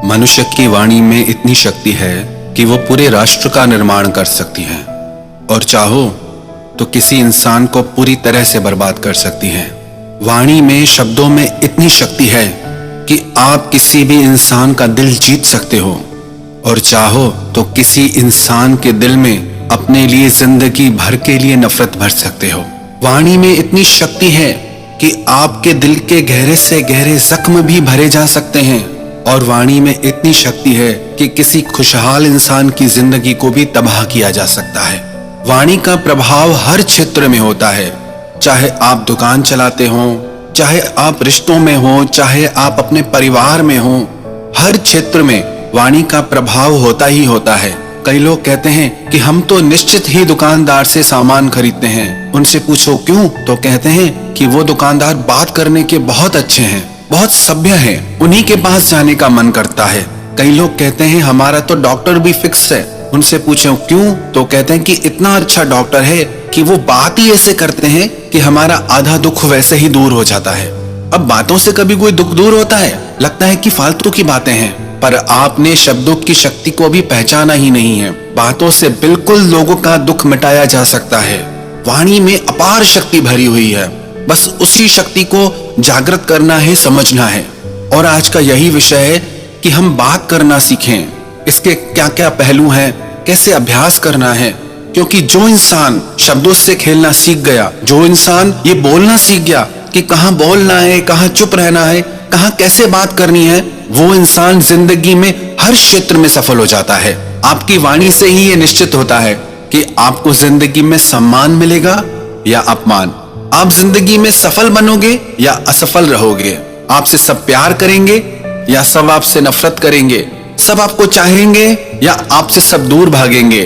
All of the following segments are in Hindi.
मनुष्य की वाणी में इतनी शक्ति है कि वो पूरे राष्ट्र का निर्माण कर सकती है और चाहो तो किसी इंसान को पूरी तरह से बर्बाद कर सकती है। वाणी में, शब्दों में इतनी शक्ति है कि आप किसी भी इंसान का दिल जीत सकते हो और चाहो तो किसी इंसान के दिल में अपने लिए जिंदगी भर के लिए नफरत भर सकते हो। वाणी में इतनी शक्ति है कि आपके दिल के गहरे से गहरे जख्म भी भरे जा सकते हैं और वाणी में इतनी शक्ति है कि किसी खुशहाल इंसान की जिंदगी को भी तबाह किया जा सकता है। वाणी का प्रभाव हर क्षेत्र में होता है, चाहे आप दुकान चलाते हो, चाहे आप रिश्तों में हो, चाहे आप अपने परिवार में हो, हर क्षेत्र में वाणी का प्रभाव होता ही होता है। कई लोग कहते हैं कि हम तो निश्चित ही दुकानदार से सामान खरीदते हैं, उनसे पूछो क्यों, तो कहते हैं कि वो दुकानदार बात करने के बहुत अच्छे हैं, बहुत सभ्य हैं, उन्हीं के पास जाने का मन करता है। कई लोग कहते हैं हमारा तो डॉक्टर भी फिक्स है, उनसे पूछो क्यों, तो कहते हैं कि इतना अच्छा डॉक्टर है कि वो बात ही ऐसे करते हैं कि हमारा आधा दुख वैसे ही दूर हो जाता है। अब बातों से कभी कोई दुख दूर होता है? लगता है कि फालतू की बातें हैं, पर आपने शब्दों की शक्ति को भी पहचाना ही नहीं है। बातों से बिल्कुल लोगों का दुख मिटाया जा सकता है। वाणी में अपार शक्ति भरी हुई है, बस उसी शक्ति को जागृत करना है, समझना है। और आज का यही विषय है कि हम बात करना सीखें, इसके क्या क्या पहलू हैं, कैसे अभ्यास करना है। क्योंकि जो इंसान शब्दों से खेलना सीख गया, जो इंसान ये बोलना सीख गया कि कहाँ बोलना है, कहाँ चुप रहना है, कहाँ कैसे बात करनी है, वो इंसान जिंदगी में हर क्षेत्र में सफल हो जाता है। आपकी वाणी से ही ये निश्चित होता है कि आपको जिंदगी में सम्मान मिलेगा या अपमान, आप जिंदगी में सफल बनोगे या असफल रहोगे, आपसे सब प्यार करेंगे या सब आपसे नफरत करेंगे, सब आपको चाहेंगे या आपसे सब दूर भागेंगे।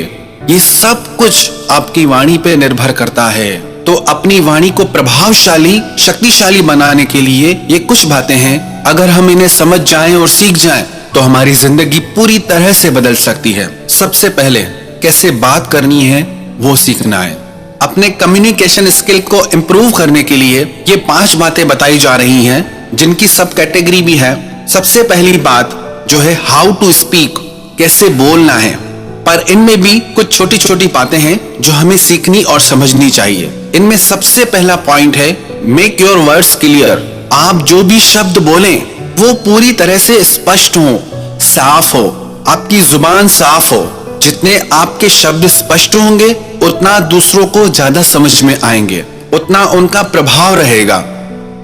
ये सब कुछ आपकी वाणी पे निर्भर करता है। तो अपनी वाणी को प्रभावशाली, शक्तिशाली बनाने के लिए ये कुछ बातें हैं, अगर हम इन्हें समझ जाएं और सीख जाएं तो हमारी जिंदगी पूरी तरह से बदल सकती है। सबसे पहले कैसे बात करनी है वो सीखना है। अपने कम्युनिकेशन स्किल को इम्प्रूव करने के लिए ये 5 बातें बताई जा रही हैं, जिनकी सब कैटेगरी भी है। सबसे पहली बात जो है हाउ टू स्पीक, कैसे बोलना है। पर इनमें भी कुछ छोटी छोटी बातें हैं जो हमें सीखनी और समझनी चाहिए। इनमें सबसे पहला पॉइंट है मेक योर वर्ड्स क्लियर। आप जो भी शब्द बोलें वो पूरी तरह से स्पष्ट हो, साफ हो, आपकी जुबान साफ हो। जितने आपके शब्द स्पष्ट होंगे उतना दूसरों को ज्यादा समझ में आएंगे, उतना उनका प्रभाव रहेगा।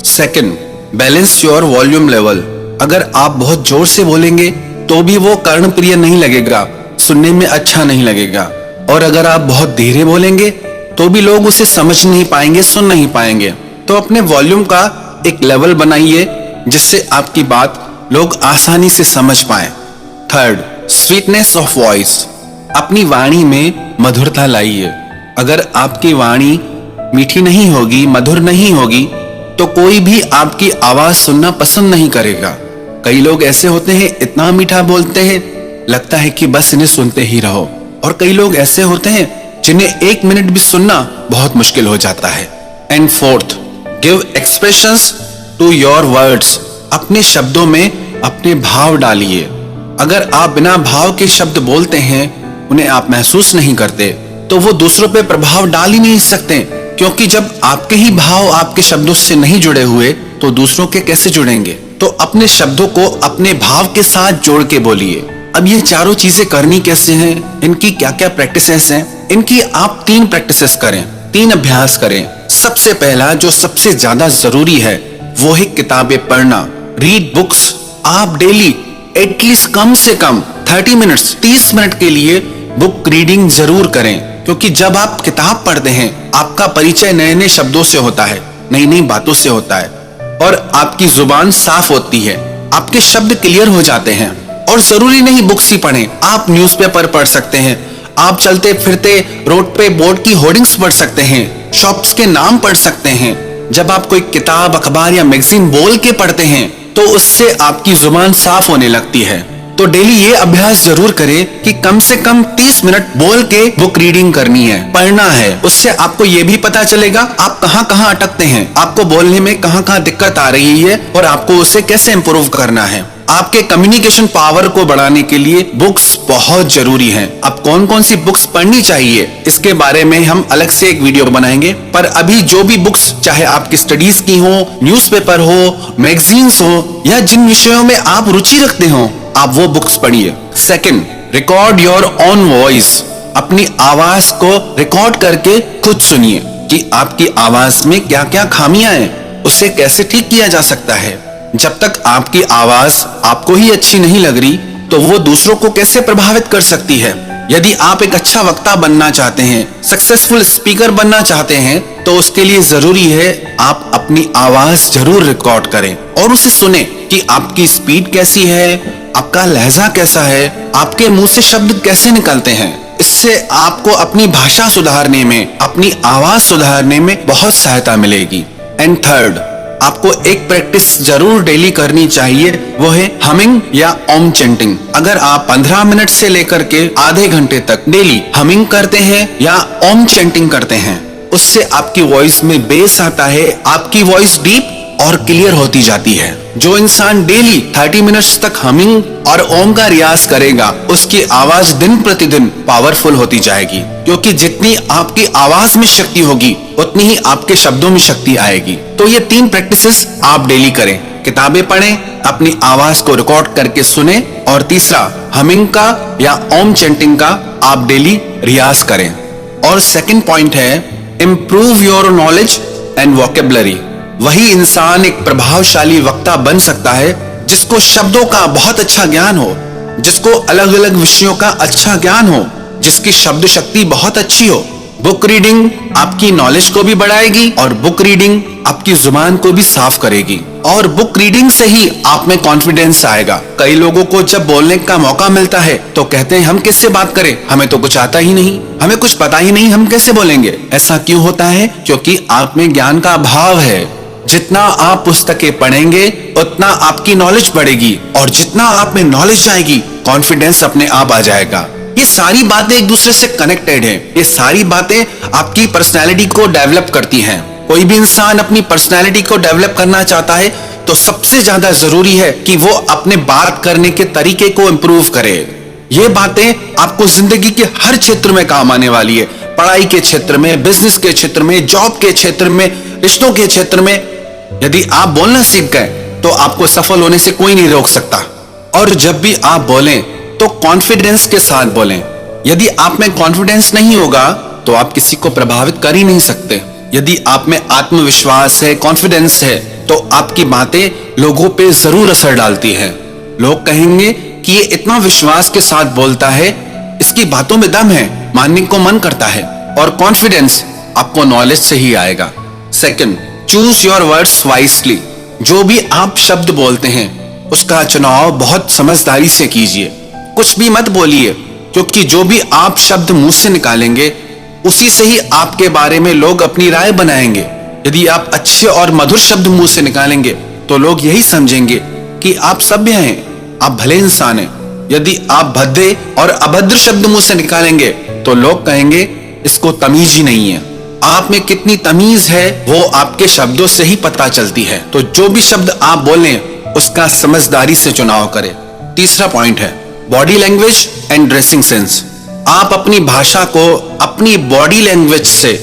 Second, balance your volume level. अगर आप बहुत जोर से बोलेंगे तो भी वो कर्णप्रिय नहीं लगेगा, सुनने में अच्छा नहीं लगेगा। और अगर आप बहुत धीरे बोलेंगे तो भी लोग उसे समझ नहीं पाएंगे, सुन नहीं पाएंगे। तो अपने वॉल्यूम का एक लेवल बनाइए जिससे आपकी बात लोग आसानी से समझ पाए। Third, sweetness of voice. अपनी वाणी में मधुरता लाइए। अगर आपकी वाणी मीठी नहीं होगी, मधुर नहीं होगी, तो कोई भी आपकी आवाज सुनना पसंद नहीं करेगा। कई लोग ऐसे होते हैं, इतना मीठा बोलते हैं, लगता है कि बस इन्हें सुनते ही रहो। और कई लोग ऐसे होते हैं जिन्हें 1 मिनट भी सुनना बहुत मुश्किल हो जाता है। And fourth, give expressions to your words. अपने शब्दों में अपने भाव डालिए। अगर आप बिना भाव के शब्द बोलते हैं, उन्हें आप महसूस नहीं करते, तो वो दूसरों पे प्रभाव डाल ही नहीं सकते। क्योंकि जब आपके ही भाव आपके शब्दों से नहीं जुड़े हुए तो दूसरों के कैसे जुड़ेंगे। तो अपने शब्दों को अपने भाव के साथ जोड़ के बोलिए। अब ये चारों चीजें करनी कैसे हैं, इनकी क्या क्या प्रैक्टिसेस हैं, इनकी आप 3 प्रैक्टिसेस करें, 3 अभ्यास करें। सबसे पहला जो सबसे ज्यादा जरूरी है वो है किताबें पढ़ना, रीड बुक्स। आप डेली एटलीस्ट कम से कम 30 मिनट्स, 30 मिनट के लिए बुक रीडिंग जरूर करें। क्योंकि जब आप किताब पढ़ते हैं आपका परिचय नए नए शब्दों से होता है, नई नई बातों से होता है और आपकी जुबान साफ होती है, आपके शब्द क्लियर हो जाते हैं। और जरूरी नहीं बुक्स ही पढ़ें, आप न्यूज़पेपर पढ़ सकते हैं, आप चलते फिरते रोड पे बोर्ड की होर्डिंग्स पढ़ सकते हैं, शॉप्स के नाम पढ़ सकते हैं। जब आप कोई किताब, अखबार या मैगजीन बोल के पढ़ते हैं तो उससे आपकी जुबान साफ होने लगती है। तो डेली ये अभ्यास जरूर करें कि कम से कम 30 मिनट बोल के बुक रीडिंग करनी है, पढ़ना है। उससे आपको ये भी पता चलेगा आप कहाँ कहाँ अटकते हैं, आपको बोलने में कहाँ कहाँ दिक्कत आ रही है और आपको उसे कैसे इम्प्रूव करना है। आपके कम्युनिकेशन पावर को बढ़ाने के लिए बुक्स बहुत जरूरी हैं। अब कौन कौन सी बुक्स पढ़नी चाहिए इसके बारे में हम अलग से एक वीडियो बनाएंगे, पर अभी जो भी बुक्स, चाहे आपकी स्टडीज की हो, न्यूज़पेपर हो, मैगजीन्स हो, या जिन विषयों में आप रुचि रखते हो, आप वो बुक्स पढ़िए। Second, record your own voice. अपनी आवाज को रिकॉर्ड करके खुद सुनिए कि आपकी आवाज में क्या क्या खामियां हैं, उसे कैसे ठीक किया जा सकता है। जब तक आपकी आवाज आपको ही अच्छी नहीं लग रही तो वो दूसरों को कैसे प्रभावित कर सकती है। यदि आप एक अच्छा वक्ता बनना चाहते हैं, सक्सेसफुल स्पीकर बनना चाहते हैं, तो उसके लिए जरूरी है आप अपनी आवाज जरूर रिकॉर्ड करें और उसे सुने कि आपकी स्पीड कैसी है, आपका लहजा कैसा है, आपके मुंह से शब्द कैसे निकलते हैं। इससे आपको अपनी भाषा सुधारने में, अपनी आवाज सुधारने में बहुत सहायता मिलेगी। एंड थर्ड, आपको एक प्रैक्टिस जरूर डेली करनी चाहिए, वो है हमिंग या ओम चैंटिंग। अगर आप 15 मिनट से लेकर के आधे घंटे तक डेली हमिंग करते हैं या ओम चैंटिंग करते हैं, उससे आपकी वॉइस में बेस आता है, आपकी वॉइस डीप और क्लियर होती जाती है। जो इंसान डेली 30 मिनट्स तक हमिंग और ओम का रियाज करेगा, उसकी आवाज दिन प्रतिदिन पावरफुल होती जाएगी, क्योंकि जितनी आपकी आवाज में शक्ति होगी उतनी ही आपके शब्दों में शक्ति आएगी। तो ये 3 प्रैक्टिसेस आप डेली करें। किताबें पढ़ें, अपनी आवाज को रिकॉर्ड करके सुने, और तीसरा, हमिंग का या ओम चैंटिंग का आप डेली रियाज करें। और सेकंड पॉइंट है, improve your knowledge and vocabulary. वही इंसान एक प्रभावशाली वक्ता बन सकता है जिसको शब्दों का बहुत अच्छा ज्ञान हो, जिसको अलग अलग विषयों का अच्छा ज्ञान हो, जिसकी शब्द शक्ति बहुत अच्छी हो। बुक रीडिंग आपकी नॉलेज को भी बढ़ाएगी और बुक रीडिंग आपकी जुबान को भी साफ करेगी, और बुक रीडिंग से ही आप में कॉन्फिडेंस आएगा। कई लोगों को जब बोलने का मौका मिलता है तो कहते हैं हम किससे बात करें, हमें तो कुछ आता ही नहीं, हमें कुछ पता ही नहीं, हम कैसे बोलेंगे। ऐसा क्यों होता है? क्योंकि आप में ज्ञान का अभाव है। जितना आप पुस्तकें पढ़ेंगे उतना आपकी नॉलेज बढ़ेगी, और जितना आप में नॉलेज आएगी कॉन्फिडेंस अपने आप आ जाएगा। ये सारी बातें एक दूसरे से कनेक्टेड हैं। ये सारी बातें आपकी पर्सनैलिटी को डेवलप करती हैं। कोई भी इंसान अपनी पर्सनैलिटी को डेवलप करना चाहता है तो सबसे ज्यादा जरूरी है कि वो अपने बात करने के तरीके को इम्प्रूव करे। ये बातें आपको जिंदगी के हर क्षेत्र में काम आने वाली है। पढ़ाई के क्षेत्र में, बिजनेस के क्षेत्र में, जॉब के क्षेत्र में, रिश्तों के क्षेत्र में। यदि आप बोलना सीख गए तो आपको सफल होने से कोई नहीं रोक सकता। और जब भी आप बोलें तो कॉन्फिडेंस के साथ बोलें। यदि आप में कॉन्फिडेंस नहीं होगा तो आप किसी को प्रभावित कर ही नहीं सकते। यदि आप में आत्मविश्वास है, कॉन्फिडेंस है, तो आपकी बातें लोगों पे जरूर असर डालती है। लोग कहेंगे कि ये इतना विश्वास के साथ बोलता है, इसकी बातों में दम है, मानने को मन करता है। और कॉन्फिडेंस आपको नॉलेज से ही आएगा। Second, choose your words wisely. जो भी आप शब्द बोलते हैं उसका चुनाव बहुत समझदारी से कीजिए। कुछ भी मत बोलिए, क्योंकि जो भी आप शब्द मुंह से निकालेंगे उसी से ही आपके बारे में लोग अपनी राय बनाएंगे। यदि आप अच्छे और मधुर शब्द मुंह से निकालेंगे तो लोग यही समझेंगे कि आप सभ्य हैं, आप भले इंसान हैं। यदि आप भद्दे और अभद्र शब्द मुंह से निकालेंगे तो लोग कहेंगे इसको तमीज ही नहीं है। आप में कितनी तमीज है वो आपके शब्दों से ही पता चलती है। तो जो भी शब्द आप बोलें उसका समझदारी से चुनाव करें। तीसरा पॉइंट है body language and dressing sense. आप अपनी भाषा को अपनी बॉडी लैंग्वेज से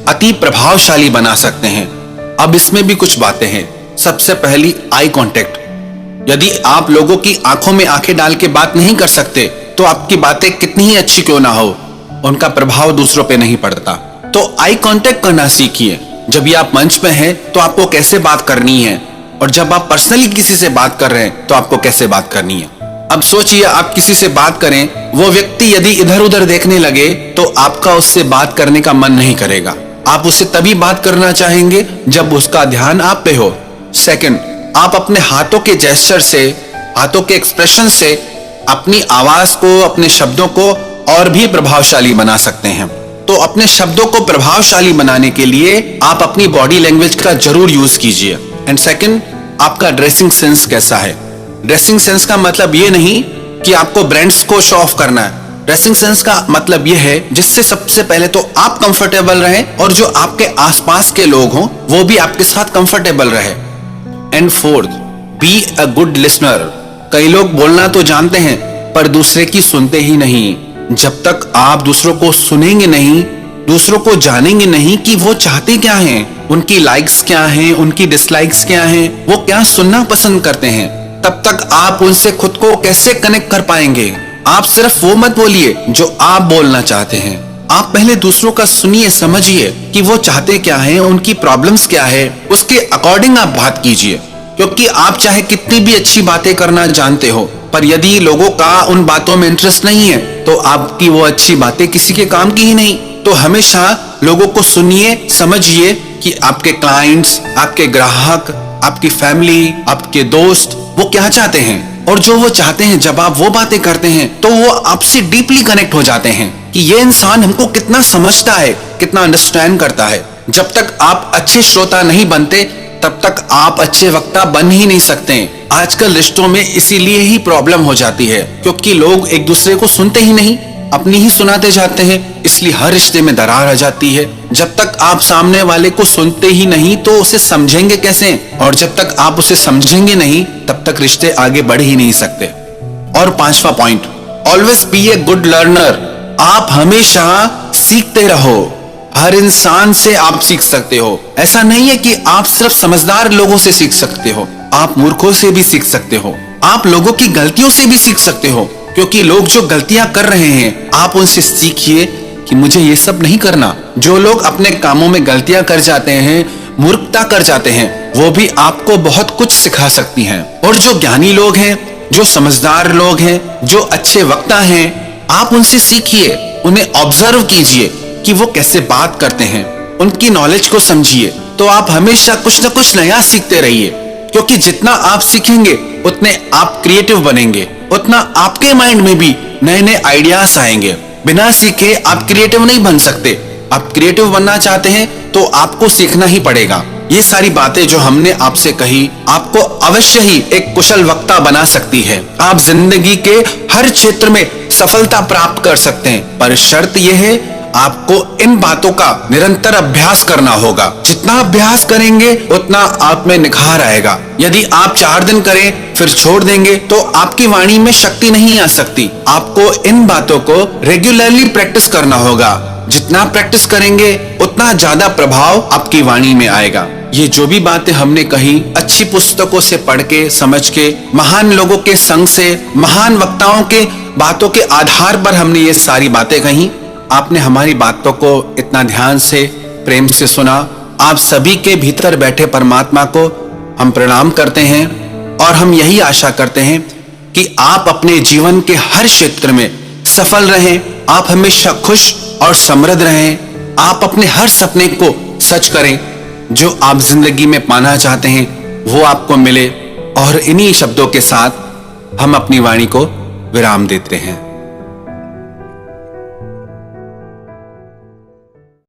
अति प्रभावशाली बना सकते हैं। अब इसमें भी कुछ बातें हैं। सबसे पहली, आई कांटेक्ट। यदि आप लोगों की आंखों में आंखें डाल के बात नहीं कर सकते तो आपकी बातें कितनी ही अच्छी क्यों ना हो, उनका प्रभाव दूसरों पे नहीं पड़ता। तो आई कांटेक्ट करना सीखिए। जब भी आप मंच पे हैं तो आपको कैसे बात करनी है, और जब आप पर्सनली किसी से बात कर रहे हैं तो आपको कैसे बात करनी है। अब सोचिए, आप किसी से बात करें, वो व्यक्ति यदि इधर उधर देखने लगे तो आपका उससे बात करने का मन नहीं करेगा। आप उससे तभी बात करना चाहेंगे जब उसका ध्यान आप पे हो। सेकंड, आप अपने हाथों के जेस्चर से, हाथों के एक्सप्रेशन से अपनी आवाज को, अपने शब्दों को और भी प्रभावशाली बना सकते हैं। तो अपने शब्दों को प्रभावशाली बनाने के लिए आप अपनी बॉडी लैंग्वेज का जरूर यूज कीजिए। एंड सेकंड, आपका ड्रेसिंग सेंस कैसा है। ड्रेसिंग सेंस का मतलब ये नहीं कि आपको ब्रांड्स को शो ऑफ करना है। ड्रेसिंग सेंस का मतलब ये है जिससे सबसे पहले तो आप कंफर्टेबल रहें और जो आपके आसपास के लोग हों वो भी आपके साथ कंफर्टेबल रहे। And fourth, be a good listener. कई लोग बोलना तो जानते हैं पर दूसरे की सुनते ही नहीं। जब तक आप दूसरों को सुनेंगे नहीं, दूसरों को जानेंगे नहीं कि वो चाहते क्या हैं, उनकी लाइक्स क्या हैं, उनकी डिसलाइक्स क्या हैं, वो क्या सुनना पसंद करते हैं, तब तक आप उनसे खुद को कैसे कनेक्ट कर पाएंगे। आप सिर्फ वो मत बोलिए जो आप बोलना चाहते हैं। आप पहले दूसरों का सुनिए, समझिए कि वो चाहते क्या हैं, उनकी प्रॉब्लम्स क्या है, उसके अकॉर्डिंग आप बात कीजिए। क्योंकि आप चाहे कितनी भी अच्छी बातें करना जानते हो, पर यदि लोगों का उन बातों में इंटरेस्ट नहीं है तो आपकी वो अच्छी बातें किसी के काम की ही नहीं। तो हमेशा लोगों को सुनिए, समझिए कि आपके क्लाइंट्स, आपके ग्राहक, आपकी फैमिली, आपके दोस्त वो क्या चाहते हैं, और जो वो चाहते हैं जब आप वो बातें करते हैं तो वो आपसे डीपली कनेक्ट हो जाते हैं कि ये इंसान हमको कितना समझता है, कितना अंडरस्टैंड करता है। जब तक आप अच्छे श्रोता नहीं बनते तब तक आप अच्छे वक्ता बन ही नहीं सकते। आजकल रिश्तों में इसीलिए ही प्रॉब्लम हो जाती है क्योंकि लोग एक दूसरे को सुनते ही नहीं, अपनी ही सुनाते जाते हैं, इसलिए हर रिश्ते में दरार आ जाती है। जब तक आप सामने वाले को सुनते ही नहीं तो उसे समझेंगे कैसे, और जब तक आप उसे समझेंगे नहीं तब तक रिश्ते आगे बढ़ ही नहीं सकते। और 5वां point, always be a good learner. आप हमेशा सीखते रहो। हर इंसान से आप सीख सकते हो। ऐसा नहीं है कि आप सिर्फ समझदार लोगों से सीख सकते हो, आप मूर्खों से भी सीख सकते हो, आप लोगों की गलतियों से भी सीख सकते हो। क्योंकि लोग जो गलतियां कर रहे हैं आप उनसे सीखिए कि मुझे ये सब नहीं करना। जो लोग अपने कामों में गलतियां कर जाते हैं, मूर्खता कर जाते हैं, वो भी आपको बहुत कुछ सिखा सकती हैं। और जो ज्ञानी लोग हैं, जो समझदार लोग हैं, जो अच्छे वक्ता हैं, आप उनसे सीखिए, उन्हें ऑब्जर्व कीजिए कि वो कैसे बात करते हैं, उनकी नॉलेज को समझिए। तो आप हमेशा कुछ न कुछ नया सीखते रहिए, क्योंकि जितना आप सीखेंगे उतने आप क्रिएटिव बनेंगे, उतना आपके माइंड में भी नए नए आइडियाज आएंगे। बिना सीखे आप क्रिएटिव नहीं बन सकते। आप क्रिएटिव बनना चाहते हैं तो आपको सीखना ही पड़ेगा। ये सारी बातें जो हमने आपसे कही आपको अवश्य ही एक कुशल वक्ता बना सकती है। आप जिंदगी के हर क्षेत्र में सफलता प्राप्त कर सकते हैं, पर शर्त यह है आपको इन बातों का निरंतर अभ्यास करना होगा। जितना अभ्यास करेंगे उतना आप में निखार आएगा। यदि आप 4 दिन करें फिर छोड़ देंगे तो आपकी वाणी में शक्ति नहीं आ सकती। आपको इन बातों को रेगुलरली प्रैक्टिस करना होगा। जितना प्रैक्टिस करेंगे उतना ज्यादा प्रभाव आपकी वाणी में आएगा। ये जो भी बातें हमने कही अच्छी पुस्तकों से पढ़ के, समझ के, महान लोगों के संग से, महान वक्ताओं के बातों के आधार पर हमने ये सारी बातें कही। आपने हमारी बातों को इतना ध्यान से, प्रेम से सुना। आप सभी के भीतर बैठे परमात्मा को हम प्रणाम करते हैं और हम यही आशा करते हैं कि आप अपने जीवन के हर क्षेत्र में सफल रहें, आप हमेशा खुश और समृद्ध रहें, आप अपने हर सपने को सच करें, जो आप जिंदगी में पाना चाहते हैं वो आपको मिले। और इन्हीं शब्दों के साथ हम अपनी वाणी को विराम देते हैं।